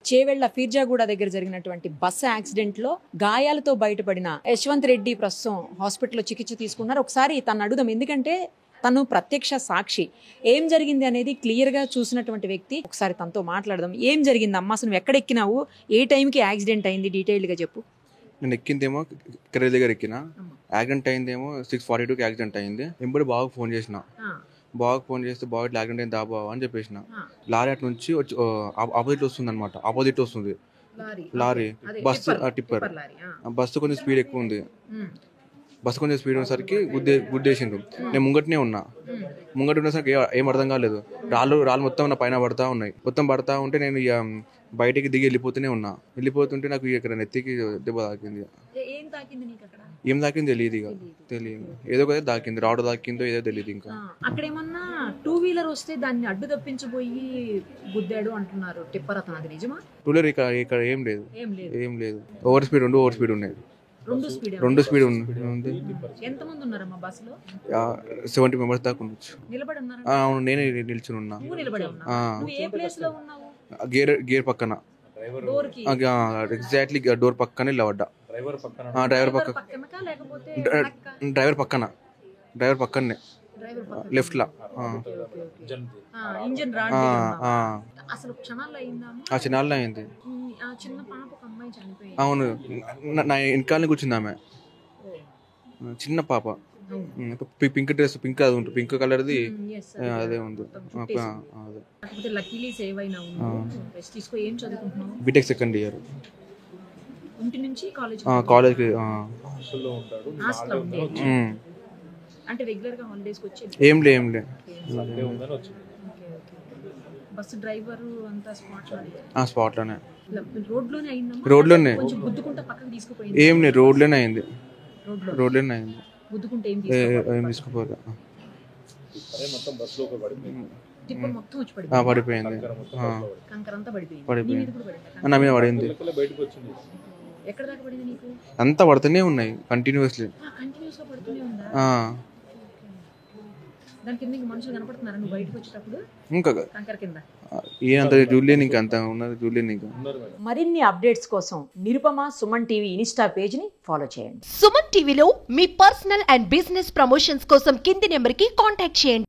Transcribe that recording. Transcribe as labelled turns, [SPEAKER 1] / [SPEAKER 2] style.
[SPEAKER 1] చేవెళ్ల ఫీర్జాగూడ దగ్గర జరిగినటువంటి bus accident లో గాయాలతో బయటపడిన యశ్వంత్ రెడ్డి ప్రస్తుతం హాస్పిటల్లో చికిత్స తీసుకున్నారు. ఒకసారి తను అడుగుదాం, ఎందుకంటే తను ప్రత్యక్ష సాక్షి. ఏం జరిగింది అనేది క్లియర్ గా చూసినటువంటి వ్యక్తి. ఒకసారి తనతో మాట్లాడదాం. ఏం జరిగింది అమ్మా, అసలు నువ్వు ఎక్కడ ఎక్కినావు, ఏ టైంకి యాక్సిడెంట్ అయింది, డీటెయిల్డ్ గా చెప్పు.
[SPEAKER 2] నేను ఎక్కిందేమో కెరీర్ దగ్గర ఎక్కిన, యాక్సిడెంట్ అయిందేమో 6:42కి యాక్సిడెంట్ అయింది. ఎంబడి బాగా ఫోన్ చేసిన, బాగా ఫోన్ చేస్తే బాగా ఇట్లా యాక్సిడెంట్ అయింది దాబా అని చెప్పేసిన. లారీ అటు నుంచి వచ్చి ఆపోజిట్ వస్తుంది అనమాట, ఆపోజిట్ వస్తుంది లారీ, బస్సు టిప్పర్. బస్సు కొంచెం స్పీడ్ ఎక్కువ ఉంది, బస్సు కొంచెం స్పీడ్ ఉన్నసరికి గుద్దేసిండ్రు. నేను ముంగటనే ఉన్నా, ముంగట ఉన్నసరికి ఏం అర్థం కాలేదు. రాళ్ళు మొత్తం నా పైన పడతా ఉన్నాయి. మొత్తం పడతా ఉంటే నేను ఇక బయటికి దిగి వెళ్ళిపోతూనే ఉన్నా. వెళ్ళిపోతుంటే నాకు ఇక్కడ నెత్తికి దెబ్బ తాకింది. ఏం తాకింది తెలియదు, ఇక తెలియదు, ఏదో కదా తాకింది, రాడ్ తాకిందో ఏదో తెలియదు. ఇంకా
[SPEAKER 1] అక్కడ ఏమన్నా 2 వీలర్ వస్తే దాన్ని అడ్డు తప్పించబోయి గుద్దాడు అంటున్నారు టిప్పర్ అతను, అది నిజమా?
[SPEAKER 2] 2 వీలర్ ఇక్కడ ఏం లేదు, ఏం లేదు. ఓవర్ స్పీడ్ ఉన్నాయి, రెండు స్పీడ్ ఉంది.
[SPEAKER 1] ఎంతమంది ఉన్నారమ్మా బస్సులో?
[SPEAKER 2] 70 మెంబర్స్ దాకా ఉండొచ్చు. అవును, నేనే నిల్చుని ఉన్నా. గేర్ పక్కన, ఎగ్జాక్ట్లీ డోర్ పక్కనే నిలబడ్డా. డ్రైవర్ పక్కనే లెఫ్ట్ లా. చిన్నాళ్ళు అయింది. అవును, నా వెనకాలనే కూర్చుంది ఆమె, చిన్న పాప. పింక్ డ్రెస్, పింక్ కలర్ది అదే ఉంది. BTech second year. కాలేజ్కి ఏం లే
[SPEAKER 1] బస్సు డ్రైవర్ అంతా
[SPEAKER 2] స్పాట్లోనే,
[SPEAKER 1] రోడ్లోనే
[SPEAKER 2] ఏం లేదు, రోడ్లోనే అయింది. ఏం తీసుకుపోలే, పడిపోయింది. నా మీద పడింది. అంతా పడుతూనే ఉన్నాయి కంటిన్యూస్లీ. ఇంకా అంత జూలియన్, ఇంకా అంత ఉన్నది జూలియన్. ఇంకా
[SPEAKER 1] మరిన్ని అప్డేట్స్ కోసం Nirupama Suman TV Insta page ని ఫాలో చేయండి.
[SPEAKER 3] సుమన్ టీవీలో మీ పర్సనల్ అండ్ బిజినెస్ ప్రమోషన్స్ కోసం కింది నెంబర్ కి కాంటాక్ట్ చేయండి.